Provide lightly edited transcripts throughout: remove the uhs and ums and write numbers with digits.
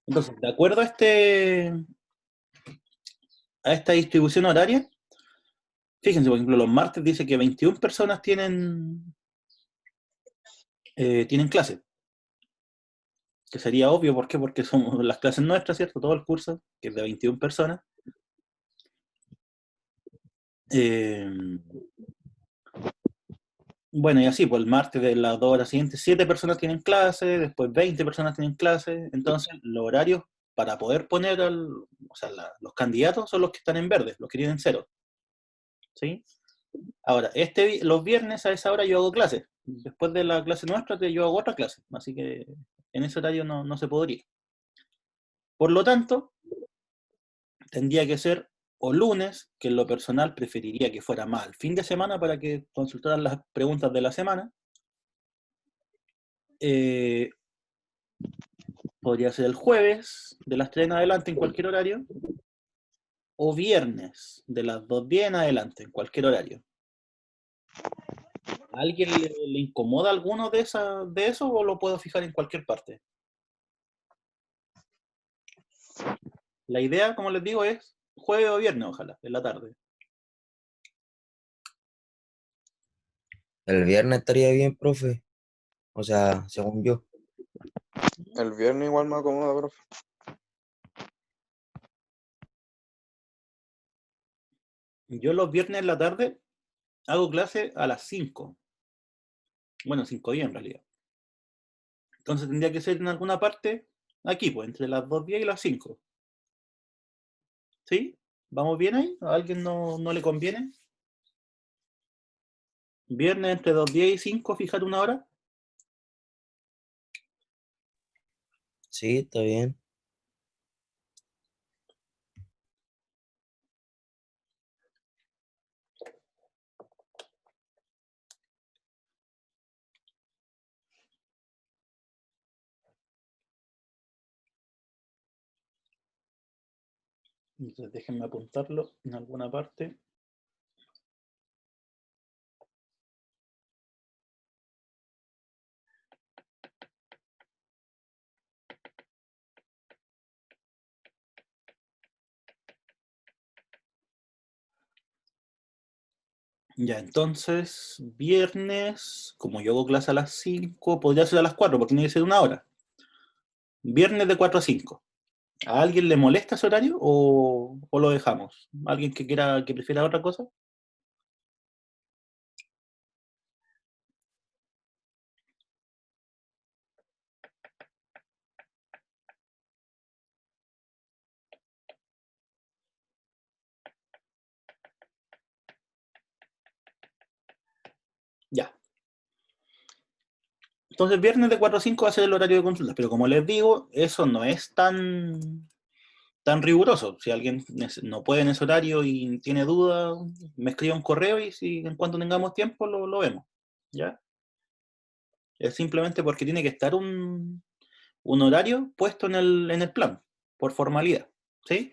Entonces, de acuerdo a esta distribución horaria, fíjense, por ejemplo, los martes dice que 21 personas tienen clase, que sería obvio, ¿por qué? Porque son las clases nuestras, ¿cierto? Todo el curso, que es de 21 personas. Eh, bueno, y así, pues el martes de las 2 horas siguientes, 7 personas tienen clase, después 20 personas tienen clase, entonces los horarios para poder poner o sea, los candidatos son los que están en verde, los que tienen cero, ¿sí? Ahora, los viernes a esa hora yo hago clases. Después de la clase nuestra, yo hago otra clase. Así que en ese horario no se podría. Por lo tanto, tendría que ser o lunes, que en lo personal preferiría que fuera más al fin de semana para que consultaran las preguntas de la semana. Eh, Podría ser el jueves, de las 3 en adelante, en cualquier horario. O viernes, de las 2:10 en adelante, en cualquier horario. ¿A alguien le incomoda alguno de esos o lo puedo fijar en cualquier parte? La idea, como les digo, es jueves o viernes, ojalá, en la tarde. El viernes estaría bien, profe. O sea, según yo. El viernes igual me acomoda, profe. Yo los viernes en la tarde hago clase a las 5. Bueno, 5:10 en realidad. Entonces tendría que ser en alguna parte aquí, pues, entre las 2:10 y las 5. ¿Sí? ¿Vamos bien ahí? ¿A alguien no le conviene? Viernes entre 2:10 y 5, fijar una hora. Sí, está bien. Entonces déjenme apuntarlo en alguna parte. Ya, entonces, viernes, como yo hago clase a las 5, podría ser a las 4, porque tiene que ser una hora. Viernes de 4 a 5. ¿A alguien le molesta ese horario o lo dejamos? ¿Alguien que prefiera otra cosa? Ya. Entonces, viernes de 4 a 5 va a ser el horario de consultas, pero como les digo, eso no es tan riguroso. Si alguien no puede en ese horario y tiene dudas, me escribe un correo y si en cuanto tengamos tiempo lo vemos. ¿Ya? Es simplemente porque tiene que estar un horario puesto en el plan, por formalidad. ¿Sí?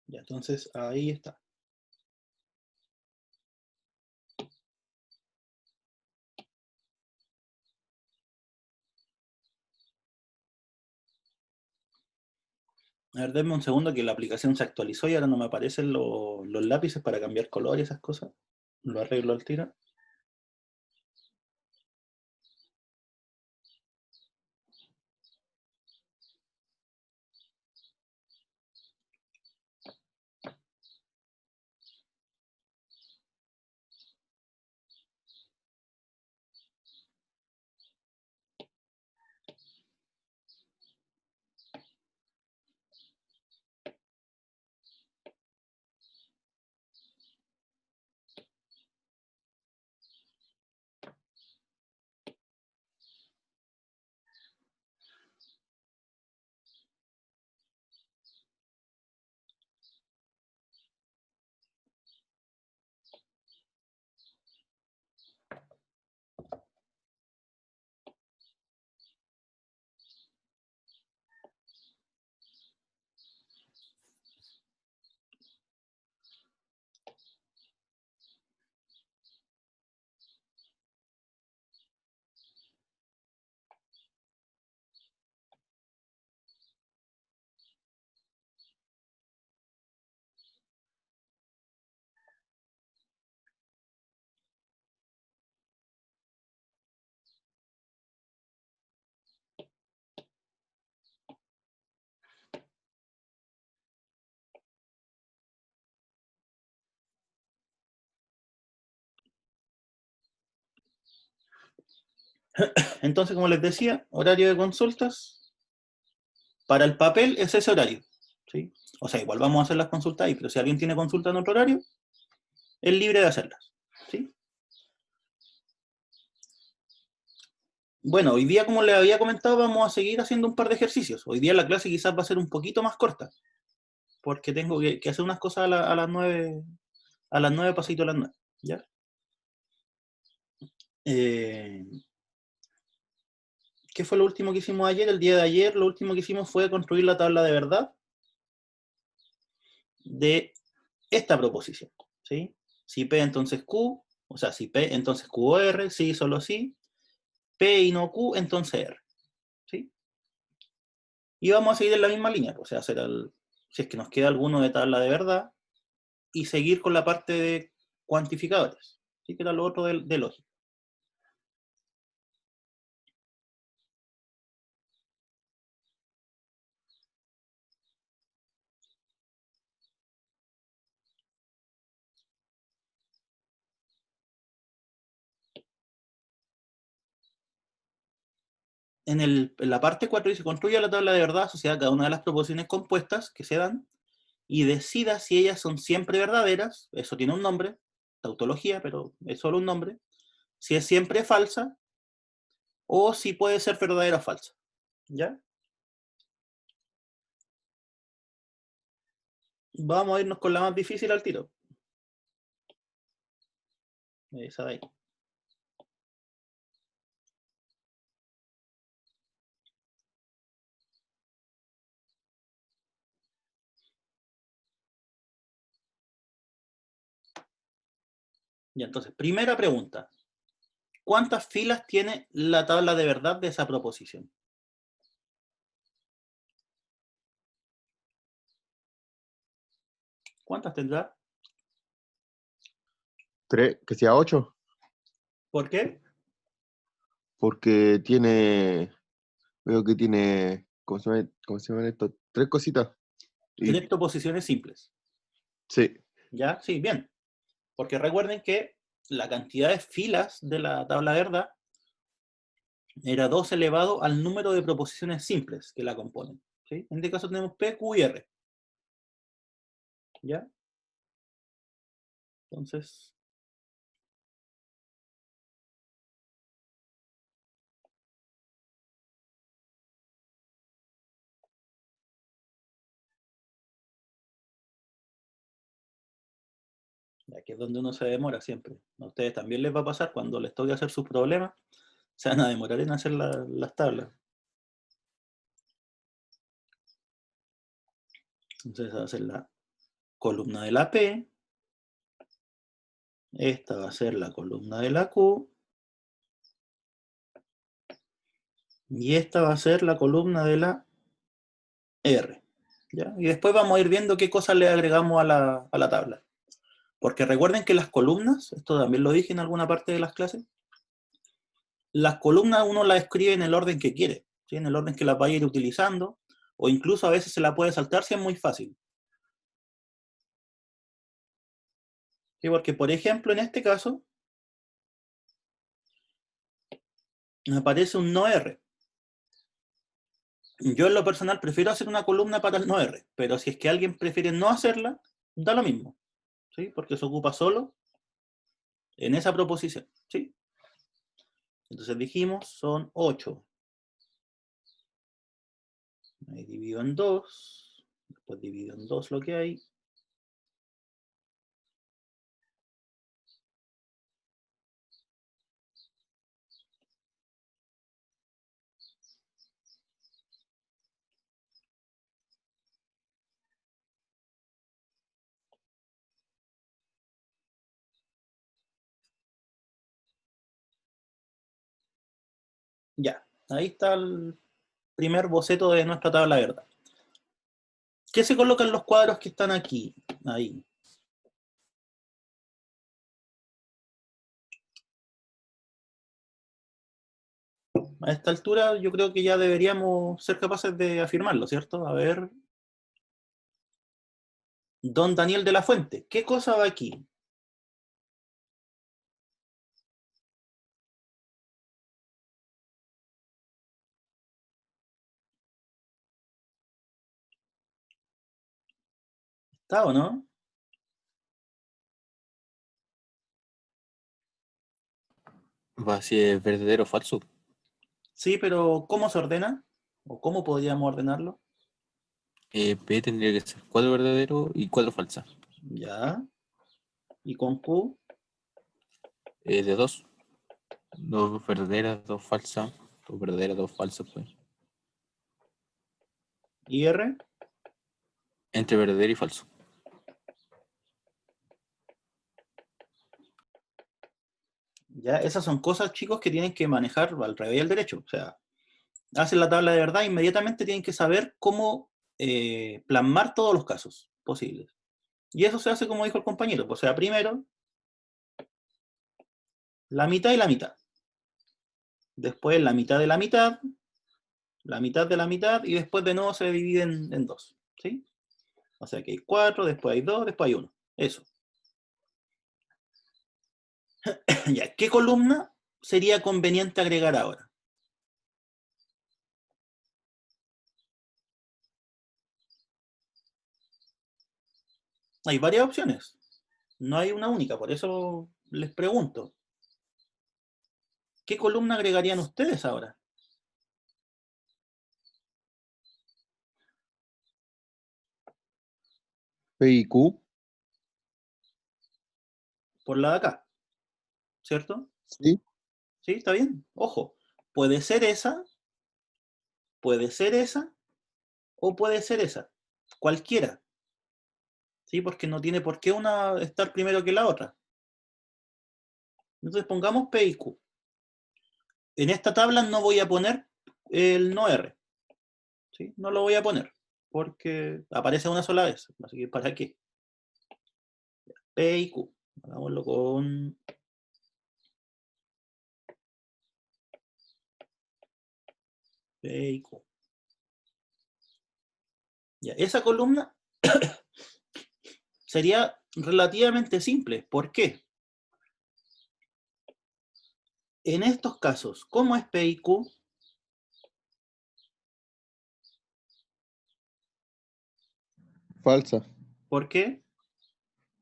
Ya, entonces ahí está. A ver, denme un segundo que la aplicación se actualizó y ahora no me aparecen los lápices para cambiar color y esas cosas. Lo arreglo al tiro. Entonces, como les decía, horario de consultas, para el papel es ese horario, ¿sí? O sea, igual vamos a hacer las consultas ahí, pero si alguien tiene consulta en otro horario, es libre de hacerlas, ¿sí? Bueno, hoy día, como les había comentado, vamos a seguir haciendo un par de ejercicios. Hoy día la clase quizás va a ser un poquito más corta, porque tengo que hacer unas cosas a las 9 pasito a las 9, ¿ya? ¿Qué fue lo último que hicimos ayer? El día de ayer lo último que hicimos fue construir la tabla de verdad de esta proposición, ¿sí? Si P entonces Q, o sea, si P entonces Q o R, sí, solo sí, P y no Q, entonces R, ¿sí? Y vamos a seguir en la misma línea, o sea, si es que nos queda alguno de tabla de verdad, y seguir con la parte de cuantificadores, ¿sí? Que era lo otro de lógica. En la parte 4 dice, construye la tabla de verdad asociada a cada una de las proposiciones compuestas que se dan y decida si ellas son siempre verdaderas, eso tiene un nombre, tautología, pero es solo un nombre, si es siempre falsa o si puede ser verdadera o falsa. ¿Ya? Vamos a irnos con la más difícil al tiro. Esa de ahí. Ya, entonces, primera pregunta. ¿Cuántas filas tiene la tabla de verdad de esa proposición? ¿Cuántas tendrá? 3, que sea 8, ¿Por qué? porque veo que tiene, ¿cómo se llaman esto? 3 cositas. Y 3 proposiciones simples. sí, ¿Ya? Sí, bien. Porque recuerden que la cantidad de filas de la tabla de verdad era 2 elevado al número de proposiciones simples que la componen, ¿sí? En este caso tenemos P, Q y R. ¿Ya? Entonces, aquí es donde uno se demora siempre. A ustedes también les va a pasar cuando les toque hacer sus problemas, se van a demorar en hacer las tablas. Entonces va a ser la columna de la P, esta va a ser la columna de la Q, y esta va a ser la columna de la R. ¿Ya? Y después vamos a ir viendo qué cosas le agregamos a la tabla. Porque recuerden que las columnas, esto también lo dije en alguna parte de las clases, las columnas uno las escribe en el orden que quiere, ¿sí? En el orden que las vaya a ir utilizando, o incluso a veces se la puede saltar si es muy fácil. ¿Sí? Porque, por ejemplo, en este caso, me aparece un no R. Yo en lo personal prefiero hacer una columna para el no R, pero si es que alguien prefiere no hacerla, da lo mismo, ¿sí? Porque se ocupa solo en esa proposición, ¿sí? Entonces dijimos, son 8. Ahí divido en 2, después divido en 2 lo que hay. Ya, ahí está el primer boceto de nuestra tabla de verdad. ¿Qué se coloca en los cuadros que están aquí? Ahí. A esta altura yo creo que ya deberíamos ser capaces de afirmarlo, ¿cierto? A ver. Don Daniel de la Fuente, ¿qué cosa va aquí? ¿Está o no? Va si es verdadero o falso. Sí, pero ¿cómo se ordena? ¿O cómo podríamos ordenarlo? P tendría que ser 4 verdaderos y 4 falsas. Ya. ¿Y con Q? De 2. 2 verdaderas, 2 falsas. 2 verdaderas, 2 falsas, pues. ¿Y R? Entre verdadero y falso. Ya, esas son cosas, chicos, que tienen que manejar al revés y al derecho. O sea, hacen la tabla de verdad, inmediatamente tienen que saber cómo plasmar todos los casos posibles. Y eso se hace como dijo el compañero. O sea, primero, la mitad y la mitad. Después la mitad de la mitad, la mitad de la mitad, y después de nuevo se divide en dos. ¿Sí? O sea que hay 4, después hay 2, después hay 1. Eso. Ya, ¿qué columna sería conveniente agregar ahora? Hay varias opciones. No hay una única, por eso les pregunto. ¿Qué columna agregarían ustedes ahora? P y Q. Por la de acá, ¿cierto? Sí. ¿Sí? ¿Está bien? Ojo, puede ser esa o puede ser esa. Cualquiera. ¿Sí? Porque no tiene por qué una estar primero que la otra. Entonces pongamos P y Q. En esta tabla no voy a poner el no R. ¿Sí? No lo voy a poner porque aparece una sola vez. Así que ¿para qué? P y Q. Hagámoslo con P y Q. Ya, esa columna sería relativamente simple. ¿Por qué? En estos casos, ¿cómo es P y Q? Falsa. ¿Por qué?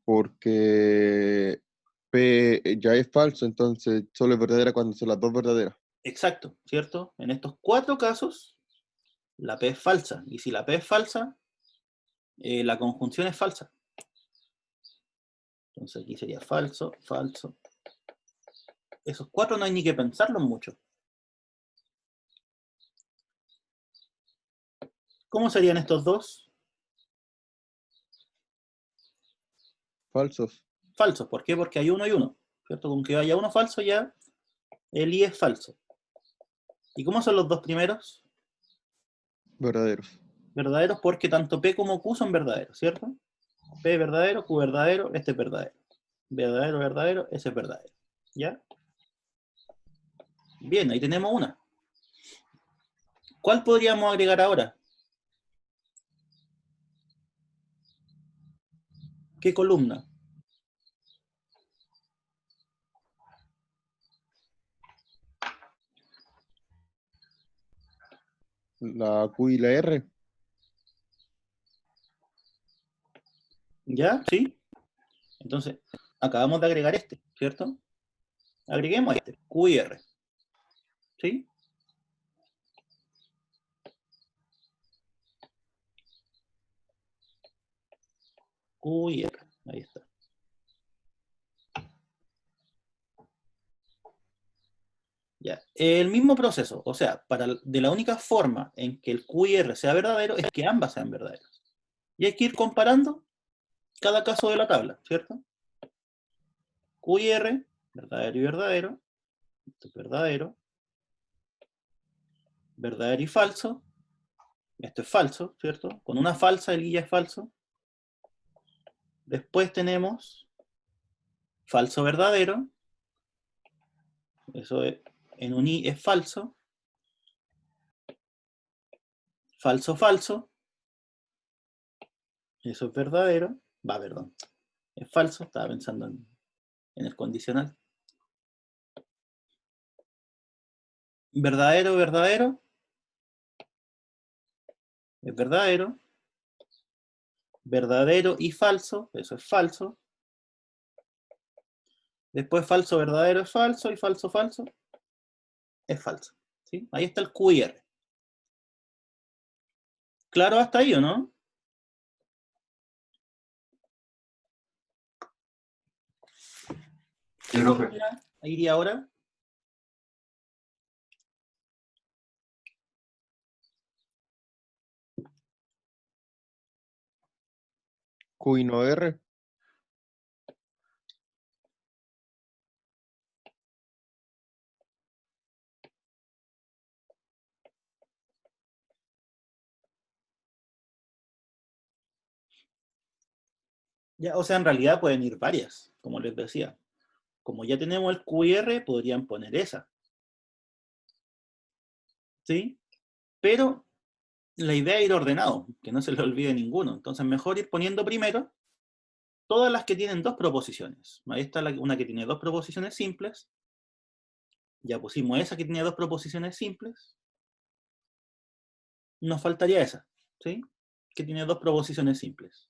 Porque P ya es falso, entonces solo es verdadera cuando son las dos verdaderas. Exacto, ¿cierto? En estos 4 casos, la P es falsa. Y si la P es falsa, la conjunción es falsa. Entonces aquí sería falso, falso. Esos 4 no hay ni que pensarlos mucho. ¿Cómo serían estos dos? Falsos. Falsos. ¿Por qué? Porque hay uno y uno. ¿Cierto? Con que haya uno falso ya, el I es falso. ¿Y cómo son los dos primeros? Verdaderos. Verdaderos porque tanto P como Q son verdaderos, ¿cierto? P es verdadero, Q verdadero, este es verdadero. Verdadero, verdadero, ese es verdadero. ¿Ya? Bien, ahí tenemos una. ¿Cuál podríamos agregar ahora? ¿Qué columna? La Q y la R. ¿Ya? ¿Sí? Entonces, acabamos de agregar este, ¿cierto? Agreguemos este, Q y R. ¿Sí? Q y R. Ahí está. Ya. El mismo proceso, o sea, de la única forma en que el Q y R sea verdadero es que ambas sean verdaderas. Y hay que ir comparando cada caso de la tabla, ¿cierto? Q y R, verdadero y verdadero. Esto es verdadero. Verdadero y falso. Esto es falso, ¿cierto? Con una falsa el I ya es falso. Después tenemos falso verdadero. Eso es, en un I es falso. Falso falso. Eso es verdadero. Va, perdón. Es falso. Estaba pensando en el condicional. Verdadero, verdadero. Es verdadero. verdadero y falso, eso es falso. Después falso, verdadero es falso, y falso, falso es falso. ¿Sí? Ahí está el Q y R. ¿Claro hasta ahí o no? Sí, profe. Ahí iría ahora. Q y no R. Ya, o sea, en realidad pueden ir varias, como les decía. Como ya tenemos el Q y R, podrían poner esa. ¿Sí? Pero la idea es ir ordenado, que no se le olvide ninguno. Entonces, mejor ir poniendo primero todas las que tienen dos proposiciones. Ahí está una que tiene dos proposiciones simples. Ya pusimos esa que tiene dos proposiciones simples. Nos faltaría esa, ¿sí? Que tiene dos proposiciones simples.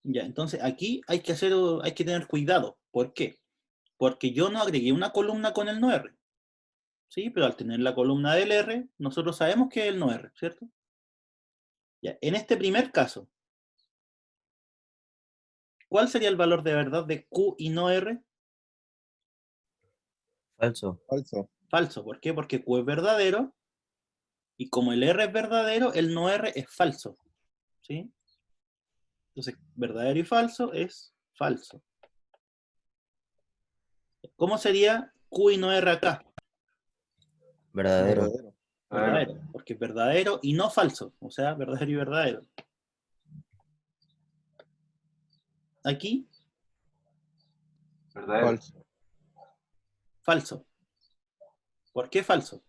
Ya, entonces aquí hay que tener cuidado. ¿Por qué? Porque yo no agregué una columna con el no R. ¿Sí? Pero al tener la columna del R, nosotros sabemos que es el no R, ¿cierto? Ya, en este primer caso, ¿cuál sería el valor de verdad de Q y no R? Falso. Falso. Falso. ¿Por qué? Porque Q es verdadero, y como el R es verdadero, el no R es falso. ¿Sí? Entonces, verdadero y falso es falso. ¿Cómo sería Q y no R acá? Verdadero. Verdadero. Verdadero, porque es verdadero y no falso, o sea, verdadero y verdadero. Aquí, Verdadero. Falso. falso. ¿Por qué falso?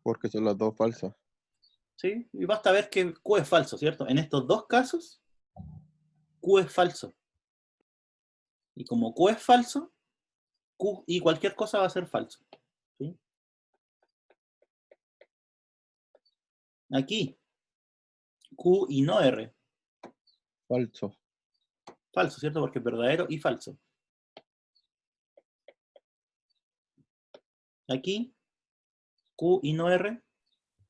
Porque son las dos falsas. ¿Sí? Y basta ver que Q es falso, ¿cierto? En estos dos casos, Q es falso. Y como Q es falso, Q y cualquier cosa va a ser falso. ¿Sí? Aquí, Q y no R. Falso. Falso, ¿cierto? Porque es verdadero y falso. Aquí, Q y no R.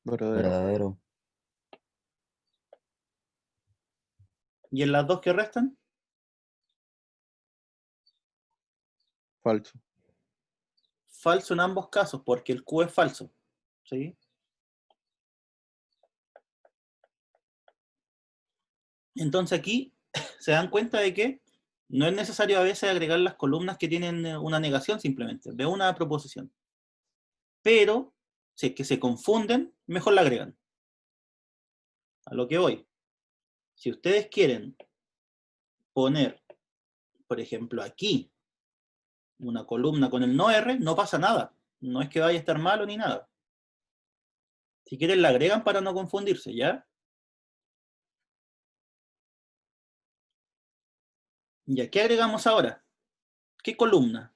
Verdadero. Verdadero. Y en las dos que restan, Falso. falso en ambos casos, porque el Q es falso. ¿Sí? Entonces aquí se dan cuenta de que no es necesario a veces agregar las columnas que tienen una negación simplemente, de una proposición. Pero, si es que se confunden, mejor la agregan. A lo que voy. Si ustedes quieren poner, por ejemplo, aquí, una columna con el no R, no pasa nada. No es que vaya a estar malo ni nada. Si quieren la agregan para no confundirse, ¿ya? ¿Ya qué agregamos ahora? ¿Qué columna?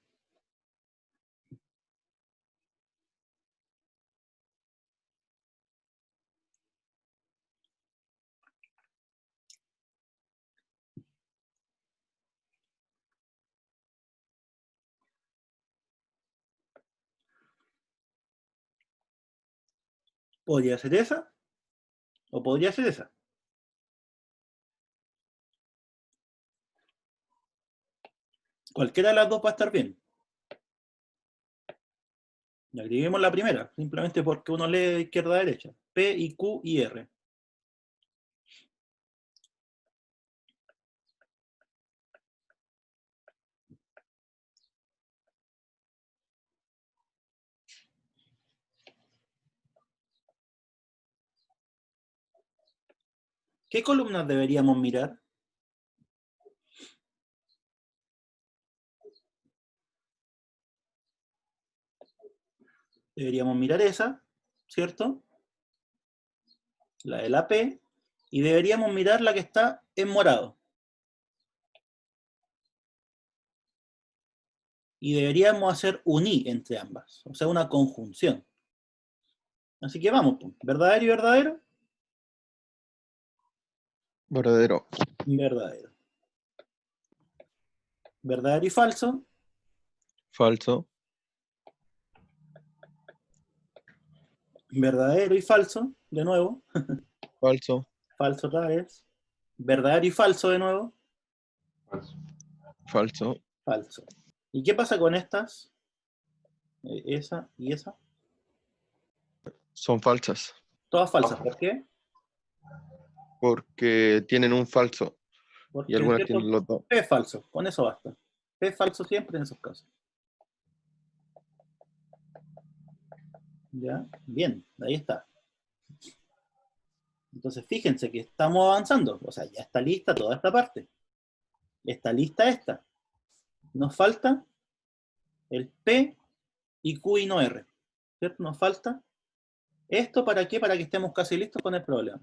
Podría ser esa o podría ser esa. Cualquiera de las dos va a estar bien. Y agreguemos la primera, simplemente porque uno lee de izquierda a derecha. P y Q y R. ¿Qué columnas deberíamos mirar? Deberíamos mirar esa, ¿cierto? La de la P. Y deberíamos mirar la que está en morado. Y deberíamos hacer un I entre ambas, o sea, una conjunción. Así que vamos, pues. ¿Verdadero y verdadero? Verdadero. Verdadero. ¿Verdadero y falso? Falso. ¿Verdadero y falso? De nuevo. Falso. Falso otra vez. ¿Verdadero y falso de nuevo? Falso. Falso. Falso. ¿Y qué pasa con estas? Esa y esa. Son falsas. Todas falsas. ¿Por qué? Porque tienen un falso. Porque Y algunas ¿cierto? tienen los dos. P es falso. Con eso basta. P es falso siempre en esos casos. ¿Ya? Bien, ahí está. Entonces fíjense que estamos avanzando. O sea, ya está lista toda esta parte. Está lista esta. Nos falta el P y Q y no R. ¿Cierto? Nos falta esto. ¿Para qué? Para que estemos casi listos con el problema.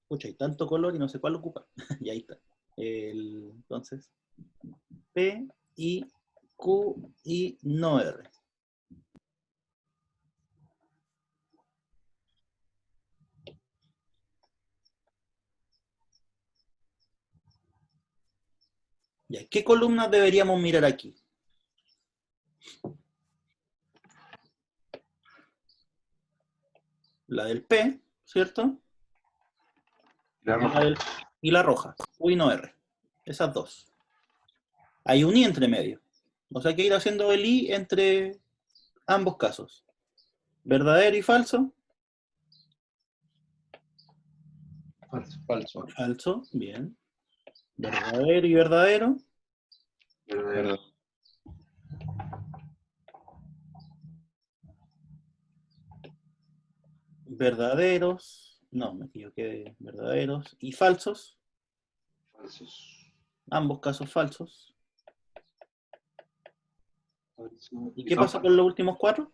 Pucha, hay tanto color y no sé cuál ocupar. Y ahí está. Entonces, P, I, Q y no R. Ya, ¿qué columnas deberíamos mirar aquí? La del P, ¿cierto? Y la roja, U y no R. Esas dos. Hay un I entre medio. O sea, hay que ir haciendo el I entre ambos casos. ¿Verdadero y falso? Falso. Falso. Falso, bien. ¿Verdadero y verdadero? Verdadero. Verdaderos. No, me equivoqué. Verdaderos y falsos. Falsos. Ambos casos falsos. Falso. ¿Y qué pasa con los últimos cuatro?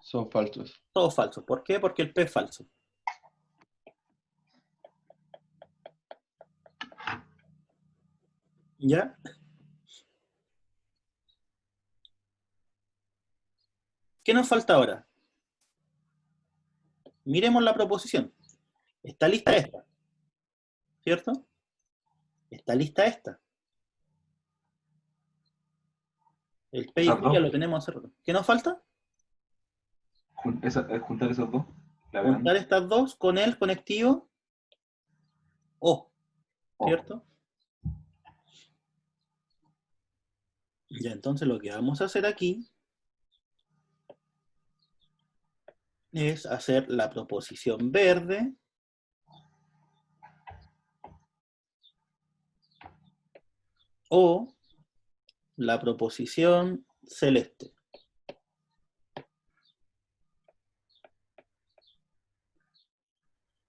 Son falsos. Todos falsos. ¿Por qué? Porque el P es falso. ¿Ya? ¿Qué nos falta ahora? Miremos la proposición. Está lista esta. ¿Cierto? Está lista esta. El P y Q ya lo tenemos hace rato. ¿Qué nos falta? Juntar esos dos. Juntar estas dos con el conectivo O. ¿Cierto? Ya, entonces lo que vamos a hacer aquí es hacer la proposición verde o la proposición celeste.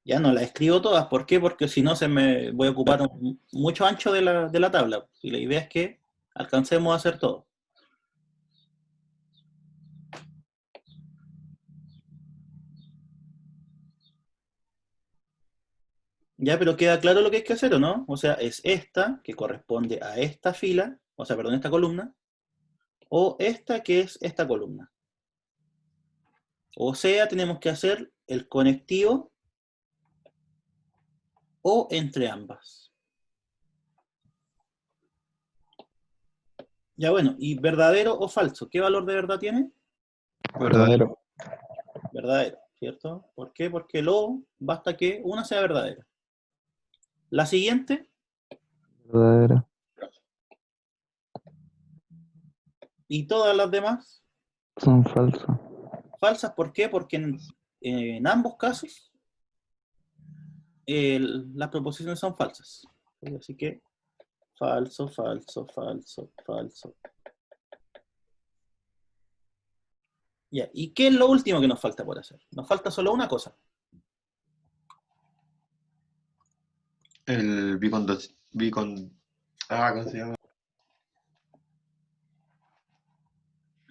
Ya no las escribo todas, ¿por qué? Porque si no se me voy a ocupar mucho ancho de la tabla. Y la idea es que alcancemos a hacer todo. Ya, pero queda claro lo que hay que hacer, ¿o no? O sea, es esta, que corresponde a esta fila, o sea, perdón, esta columna, o esta, que es esta columna. O sea, tenemos que hacer el conectivo o entre ambas. Ya bueno, ¿y verdadero o falso? ¿Qué valor de verdad tiene? Verdadero. Verdadero, ¿cierto? ¿Por qué? Porque el o basta que una sea verdadera. La siguiente, Verdadera. y todas las demás, Son falsos. falsas. ¿Por qué? Porque en ambos casos las proposiciones son falsas. Así que falso, falso, falso, falso. Ya, ¿y qué es lo último que nos falta por hacer? Nos falta solo una cosa. El ¿cómo se llama?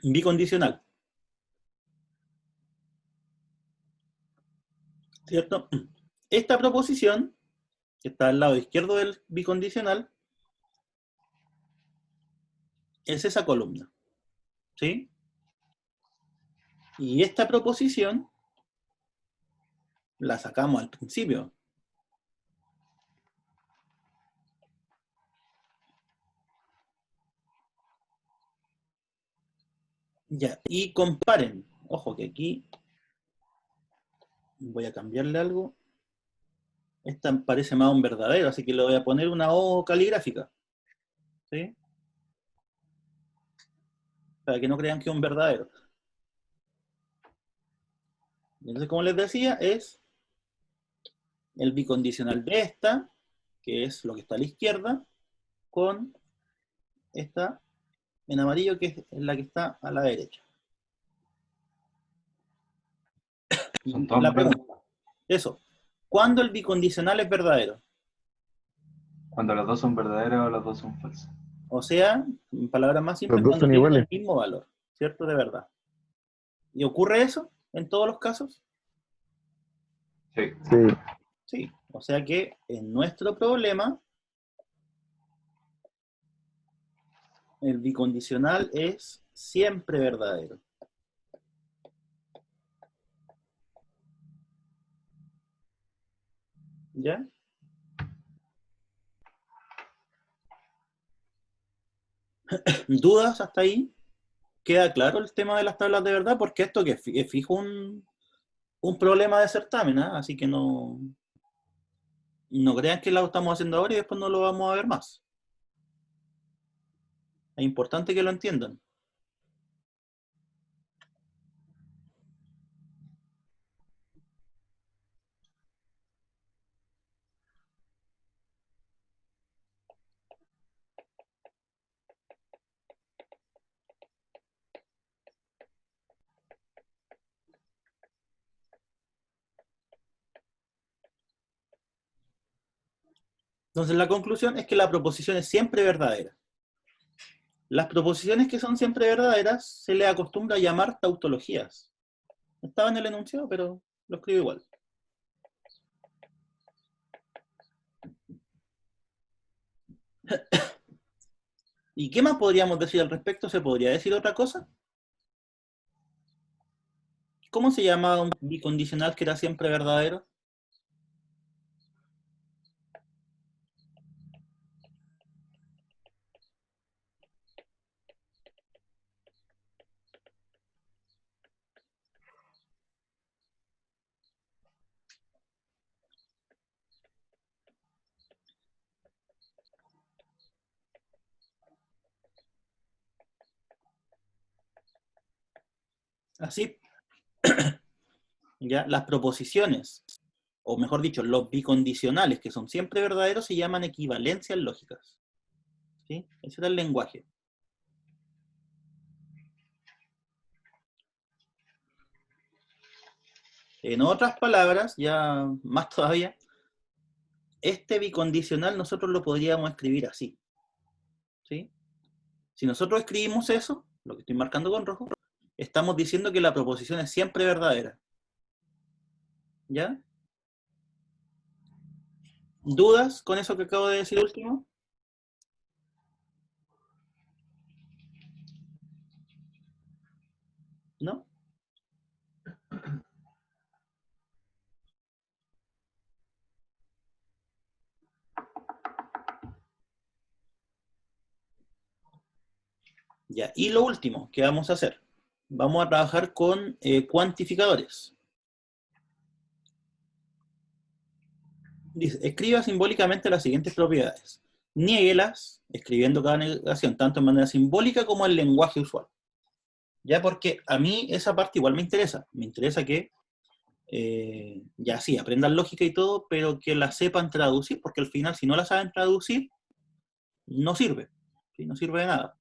Bicondicional. ¿cierto? Esta proposición, que está al lado izquierdo del bicondicional, es esa columna, ¿sí? Y esta proposición la sacamos al principio. Ya, y comparen. Ojo que aquí voy a cambiarle algo. Esta parece más un verdadero, así que le voy a poner una O caligráfica, ¿sí? Para que no crean que es un verdadero. Entonces, como les decía, es el bicondicional de esta, que es lo que está a la izquierda, con esta en amarillo, que es la que está a la derecha. Son Y todas la verdades. pregunta, eso, ¿cuándo el bicondicional es verdadero? Cuando las dos son verdaderas o las dos son falsas. O sea, en palabras más simples, Los dos cuando son tienen iguales. el mismo valor, ¿cierto? De verdad. ¿Y ocurre eso en todos los casos? Sí. Sí. Sí. O sea que en nuestro problema, el bicondicional es siempre verdadero. ¿Ya? ¿Dudas hasta ahí? ¿Queda claro el tema de las tablas de verdad? Porque esto que es fijo un problema de certamen, ¿ah? Así que no crean que lo estamos haciendo ahora y después no lo vamos a ver más. Es importante que lo entiendan. Entonces la conclusión es que la proposición es siempre verdadera. Las proposiciones que son siempre verdaderas se le acostumbra a llamar tautologías. Estaba en el enunciado, pero lo escribo igual. ¿Y qué más podríamos decir al respecto? ¿Se podría decir otra cosa? ¿Cómo se llamaba un bicondicional que era siempre verdadero? Así, ¿ya? Las proposiciones, o mejor dicho, los bicondicionales que son siempre verdaderos se llaman equivalencias lógicas. ¿Sí? Ese era el lenguaje. En otras palabras, ya más todavía, este bicondicional nosotros lo podríamos escribir así. ¿Sí? Si nosotros escribimos eso, lo que estoy marcando con rojo, estamos diciendo que la proposición es siempre verdadera. ¿Ya? ¿Dudas con eso que acabo de decir último? ¿No? Ya, y lo último que vamos a hacer, vamos a trabajar con cuantificadores. Dice, escriba simbólicamente las siguientes propiedades. Niéguelas, escribiendo cada negación, tanto en manera simbólica como en lenguaje usual. Ya, porque a mí esa parte igual me interesa. Me interesa que, ya sí, aprendan lógica y todo, pero que la sepan traducir, porque al final, si no la saben traducir, no sirve. ¿Sí? No sirve de nada.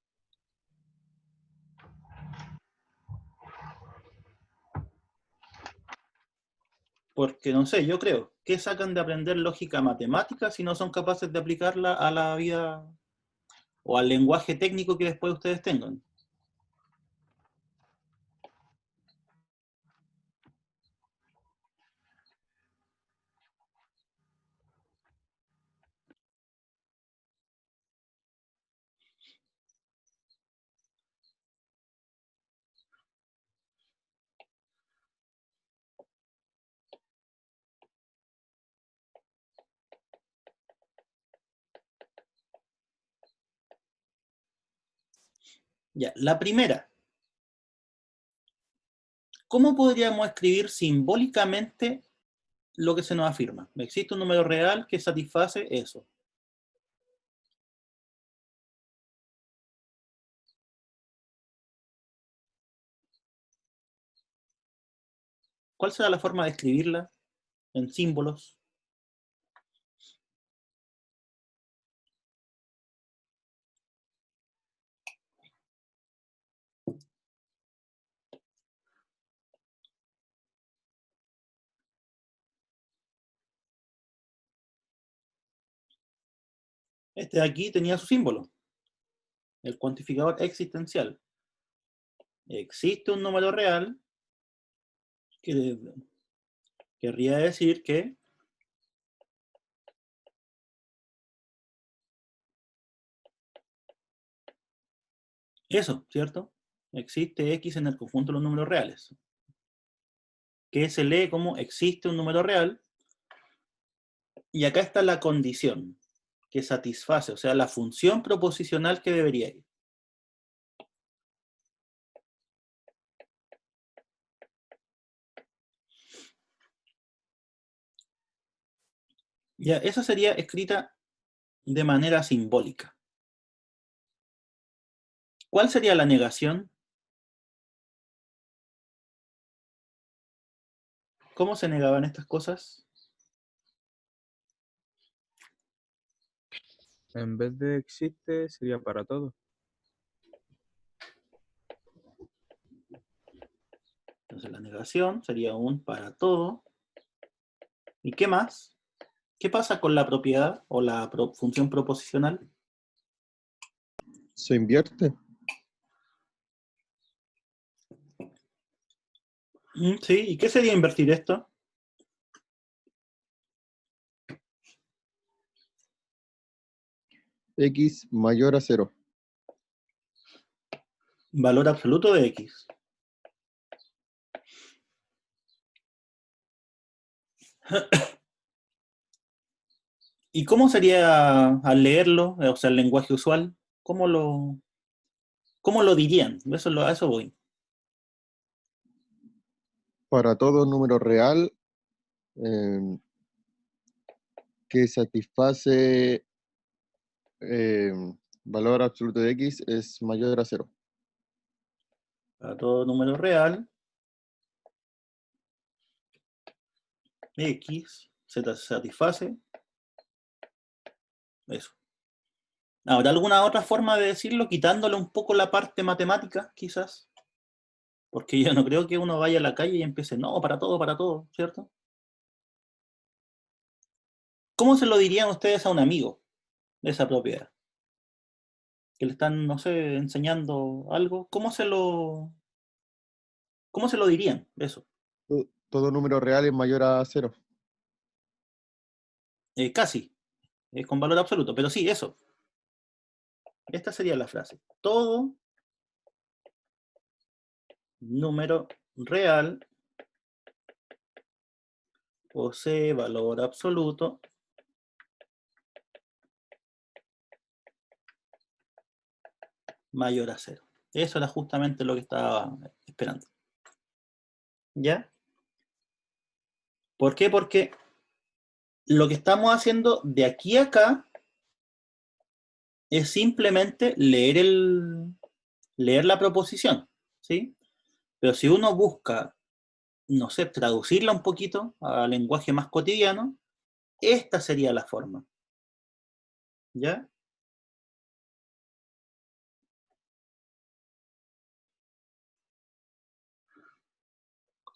Porque, no sé, yo creo, ¿qué sacan de aprender lógica matemática si no son capaces de aplicarla a la vida o al lenguaje técnico que después ustedes tengan? Ya, la primera. ¿Cómo podríamos escribir simbólicamente lo que se nos afirma? Existe un número real que satisface eso. ¿Cuál será la forma de escribirla en símbolos? Este de aquí tenía su símbolo, el cuantificador existencial. Existe un número real que querría decir que eso, ¿cierto? Existe X en el conjunto de los números reales, que se lee como existe un número real, y acá está la condición que satisface, o sea, la función proposicional que debería ir. Ya, esa sería escrita de manera simbólica. ¿Cuál sería la negación? ¿Cómo se negaban estas cosas? En vez de existe, sería para todo. Entonces la negación sería un para todo. ¿Y qué más? ¿Qué pasa con la propiedad o la función proposicional? Se invierte. Sí, ¿y qué sería invertir esto? X mayor a 0. Valor absoluto de X. ¿Y cómo sería al leerlo? O sea, el lenguaje usual. ¿Cómo lo dirían? A eso voy. Para todo número real eh, que satisface eh, valor absoluto de X es mayor a 0. Para todo número real, X se satisface eso. ¿Habrá alguna otra forma de decirlo, quitándole un poco la parte matemática, quizás? Porque yo no creo que uno vaya a la calle y empiece, no, para todo, ¿cierto? ¿Cómo se lo dirían ustedes a un amigo de esa propiedad? Que le están, no sé, enseñando algo. ¿Cómo se lo dirían? Eso. Todo número real es mayor a 0. Casi, con valor absoluto, pero sí, eso. Esta sería la frase. Todo número real posee valor absoluto mayor a 0. Eso era justamente lo que estaba esperando. ¿Ya? ¿Por qué? Porque lo que estamos haciendo de aquí a acá es simplemente leer la proposición, ¿sí? Pero si uno busca, no sé, traducirla un poquito al lenguaje más cotidiano, esta sería la forma. ¿Ya?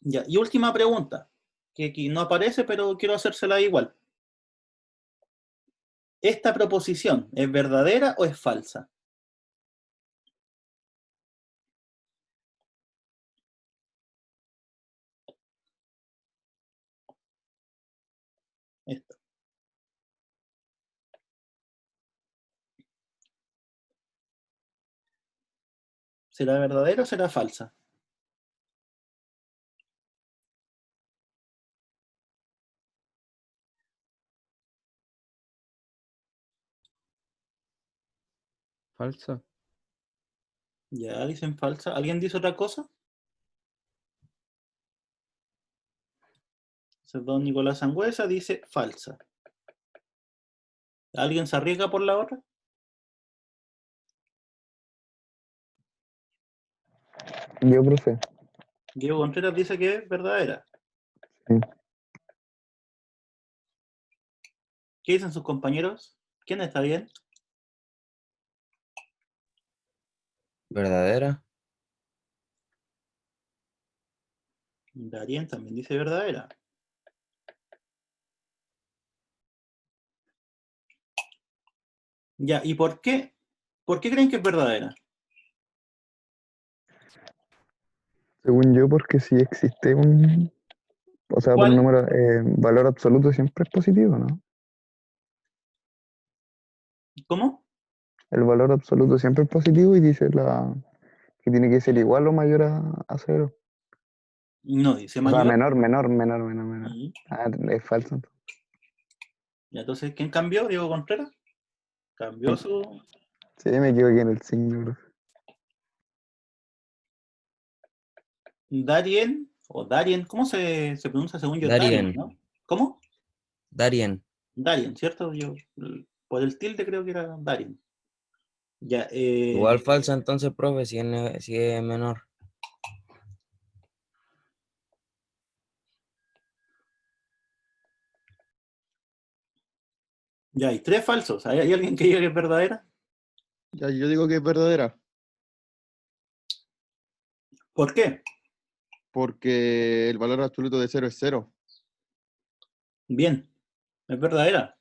Ya. Y última pregunta, que aquí no aparece, pero quiero hacérsela igual. ¿Esta proposición es verdadera o es falsa? Esta. ¿Será verdadera o será falsa? Falsa. Ya, dicen falsa. ¿Alguien dice otra cosa? Entonces, don Nicolás Sangüesa dice falsa. ¿Alguien se arriesga por la otra? Yo, profe. Diego Contreras dice que es verdadera. Sí. ¿Qué dicen sus compañeros? ¿Quién está bien? ¿Verdadera? Darien también dice verdadera. Ya, ¿y por qué? ¿Por qué creen que es verdadera? Según yo, porque si existe un, o sea, por ¿Cuál? número, valor absoluto siempre es positivo, ¿no? ¿Cómo? El valor absoluto siempre es positivo y dice que tiene que ser igual o mayor a cero. No dice O sea, mayor. menor. Mm. Ah, es falso. Y entonces, ¿quién cambió? Diego Contreras. Cambió su... Sí, me equivoqué en el signo, profe. Darien, o Darien, ¿cómo se pronuncia según yo? Darien, Darien. ¿no? ¿Cómo? Darien. Darien, ¿cierto? Yo, por el tilde creo que era Darien. Ya, Igual falsa entonces, profe, si es menor. ya hay tres falsos. ¿Hay alguien que diga que es verdadera? Ya, yo digo que es verdadera, ¿Por qué? porque el valor absoluto de cero es cero. Bien, es verdadera.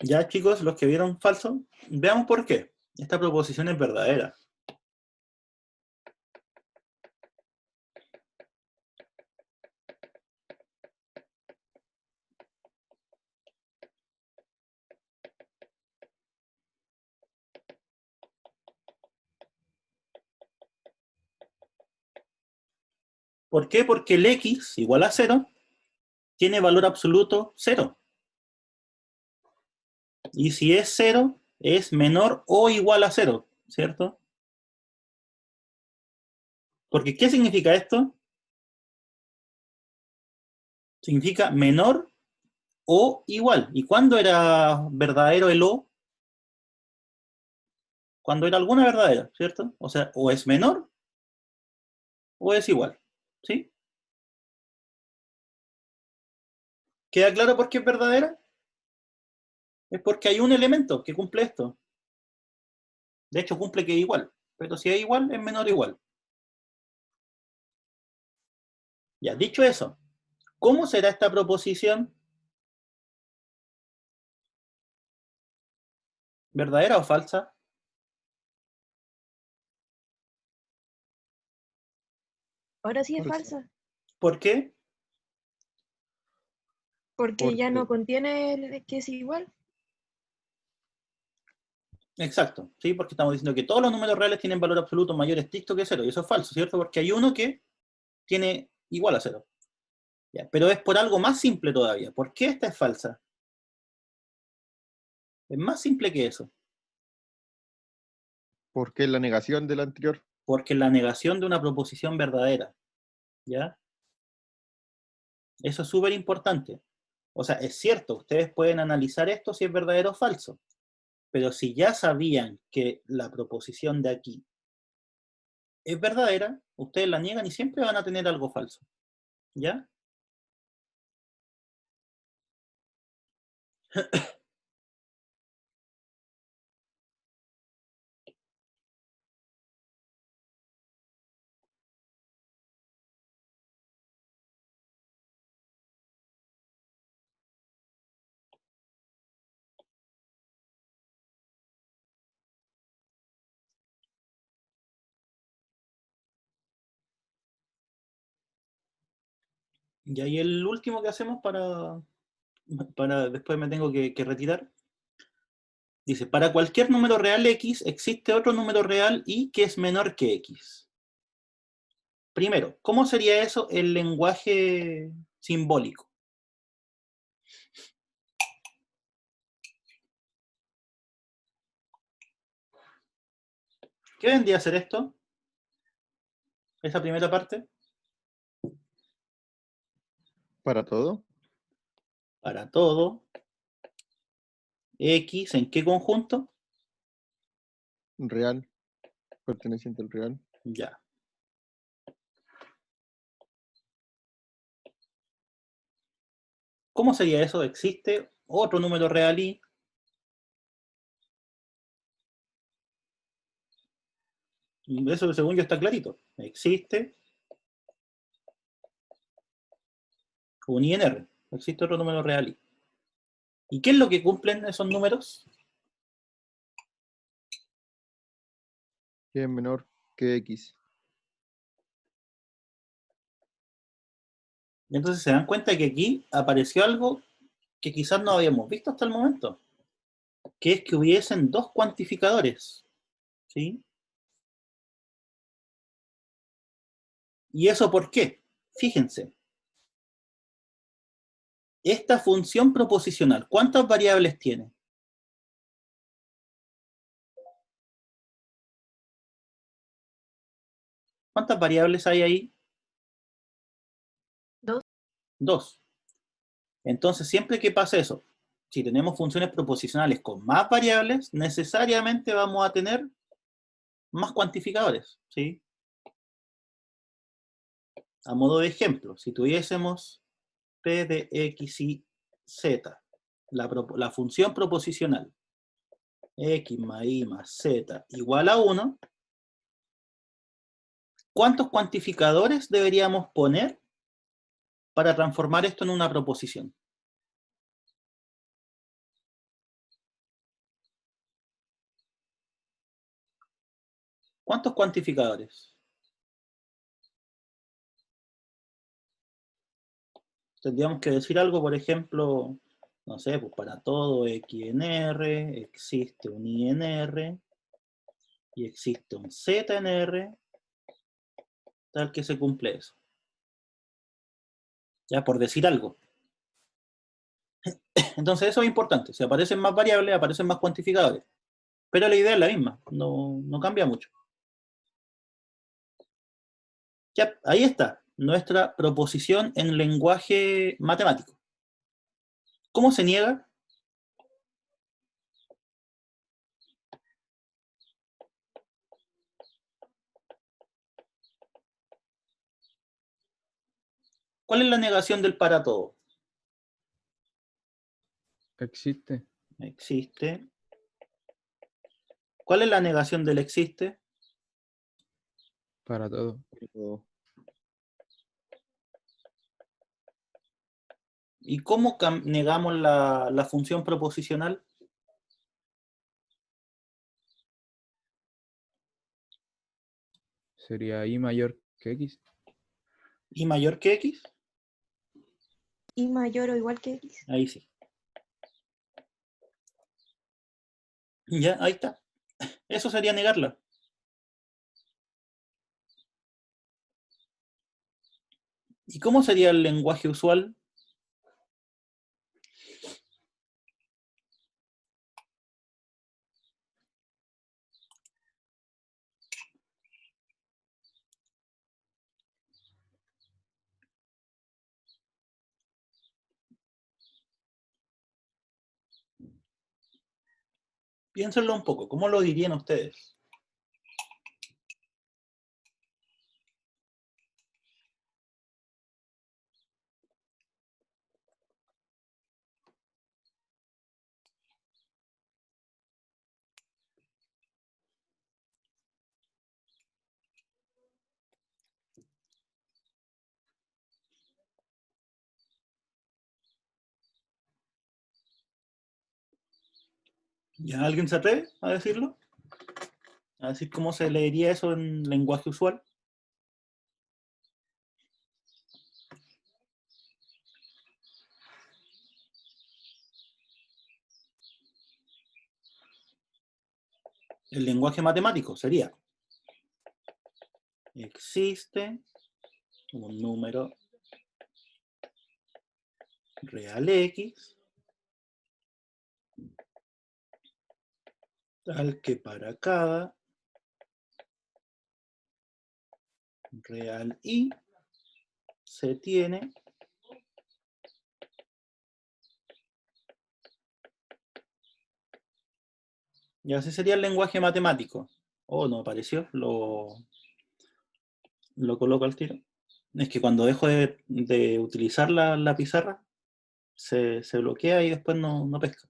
Ya, chicos, los que vieron falso, veamos por qué. Esta proposición es verdadera. ¿Por qué? Porque el x igual a 0 tiene valor absoluto 0. Y si es 0, es menor o igual a 0, ¿cierto? Porque, ¿qué significa esto? Significa menor o igual. ¿Y cuándo era verdadero el o? Cuando era alguna verdadera, ¿cierto? O sea, o es menor o es igual, ¿sí? ¿Queda claro por qué es verdadera? Es porque hay un elemento que cumple esto. De hecho, cumple que es igual. Pero si es igual, es menor o igual. Ya, dicho eso, ¿cómo será esta proposición? ¿Verdadera o falsa? Ahora sí es Falsa. falsa, ¿Por qué? porque ya no Porque, contiene el que es igual. Exacto, ¿sí? Porque estamos diciendo que todos los números reales tienen valor absoluto mayor estricto que 0, y eso es falso, ¿cierto? Porque hay uno que tiene igual a 0. Ya, pero es por algo más simple todavía. ¿Por qué esta es falsa? Es más simple que eso. porque es la negación del anterior. Porque es la negación de una proposición verdadera. ¿Ya? Eso es súper importante. O sea, es cierto, ustedes pueden analizar esto si es verdadero o falso. Pero si ya sabían que la proposición de aquí es verdadera, ustedes la niegan y siempre van a tener algo falso. ¿Ya? Y ahí el último que hacemos para después me tengo que retirar. Dice, para cualquier número real x existe otro número real y que es menor que x. Primero, ¿cómo sería eso el lenguaje simbólico? ¿Qué vendría a ser esto? Esa primera parte. Para todo. Para todo. X, ¿en qué conjunto? Real. Perteneciente al real. Ya. ¿Cómo sería eso? ¿Existe otro número real y? Eso según yo está clarito. Existe un INR. Existe otro número real y. ¿Y qué es lo que cumplen esos números? Que es menor que X. Entonces se dan cuenta que aquí apareció algo que quizás no habíamos visto hasta el momento, que es que hubiesen dos cuantificadores, ¿sí? ¿Y eso por qué? Fíjense, esta función proposicional, ¿cuántas variables tiene? ¿Cuántas variables hay ahí? Dos. Dos. Entonces, siempre que pase eso, si tenemos funciones proposicionales con más variables, necesariamente vamos a tener más cuantificadores, ¿sí? A modo de ejemplo, si tuviésemos P de X y Z, la función proposicional, X más Y más Z igual a 1, ¿cuántos cuantificadores deberíamos poner para transformar esto en una proposición? ¿Cuántos cuantificadores? Tendríamos que decir algo, por ejemplo, no sé, pues para todo X en R, existe un Y en R, y existe un Z en R, tal que se cumple eso. Ya, por decir algo. Entonces eso es importante. Si aparecen más variables, aparecen más cuantificadores. Pero la idea es la misma, no cambia mucho. Ya, ahí está, nuestra proposición en lenguaje matemático. ¿Cómo se niega? ¿Cuál es la negación del para todo? Existe Existe. ¿Cuál es la negación del existe? para todo. Para todo. ¿Y cómo negamos la función proposicional? Sería Y mayor que X. ¿Y mayor que x? Y mayor o igual que X. Ahí sí. Ya, ahí está. Eso sería negarla. ¿Y cómo sería el lenguaje usual? Piénsenlo un poco, ¿cómo lo dirían ustedes? ¿Ya alguien se atreve a decirlo? A decir cómo se leería eso en lenguaje usual. El lenguaje matemático sería: existe un número real X, tal que para cada real y se tiene y así sería el lenguaje matemático. Oh, no apareció, lo coloco al tiro. Es que cuando dejo de utilizar la pizarra, se bloquea y después no pesca.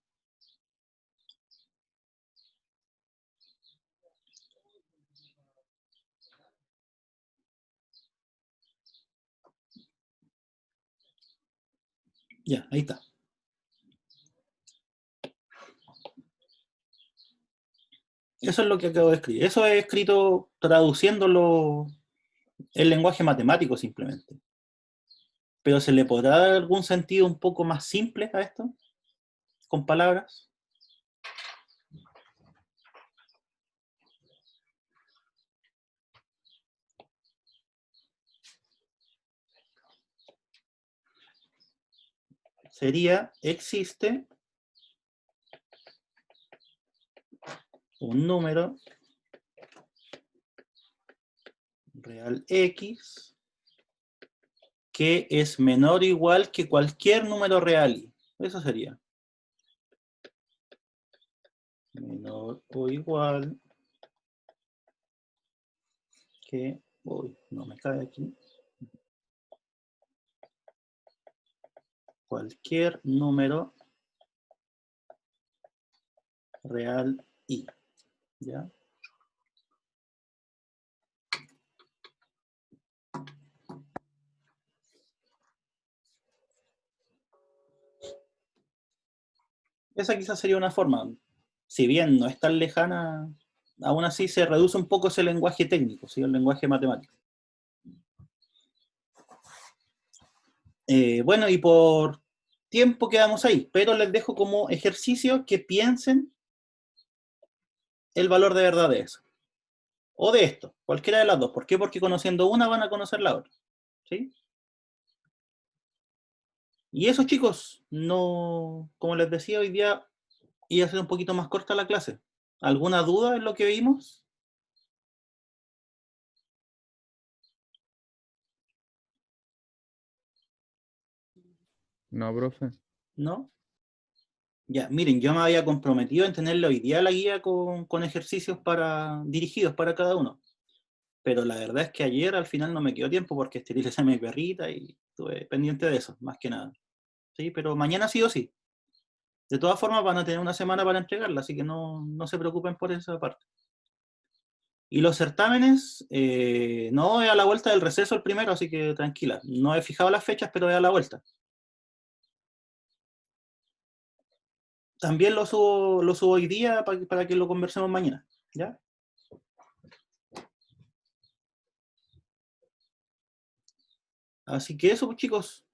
Ya, ahí está. Eso es lo que acabo de escribir. Eso he escrito traduciéndolo el lenguaje matemático simplemente. Pero ¿se le podrá dar algún sentido un poco más simple a esto? Con palabras. Sería, existe un número real X que es menor o igual que cualquier número real Y. Eso sería. Menor o igual que... Uy, no me cae aquí. Cualquier número real Y. ¿Ya? Esa quizás sería una forma. Si bien no es tan lejana, aún así se reduce un poco ese lenguaje técnico, ¿sí? El lenguaje matemático. Bueno, y por tiempo quedamos ahí, pero les dejo como ejercicio que piensen el valor de verdad de eso. O de esto, cualquiera de las dos. ¿Por qué? Porque conociendo una van a conocer la otra. ¿Sí? Y eso, chicos, no, como les decía, hoy día iba a ser un poquito más corta la clase. ¿Alguna duda en lo que vimos? No, profe. ¿No? Ya, miren, yo me había comprometido en tenerle hoy día la guía con ejercicios dirigidos para cada uno. Pero la verdad es que ayer al final no me quedó tiempo porque esterilicé a mi perrita y estuve pendiente de eso, más que nada. ¿Sí? Pero mañana sí o sí. De todas formas van a tener una semana para entregarla, así que no se preocupen por esa parte. Y los certámenes, no es a la vuelta del receso el primero, así que tranquila. No he fijado las fechas, pero es a la vuelta. También lo subo hoy día para que lo conversemos mañana. ¿Ya? Así que eso, pues, chicos.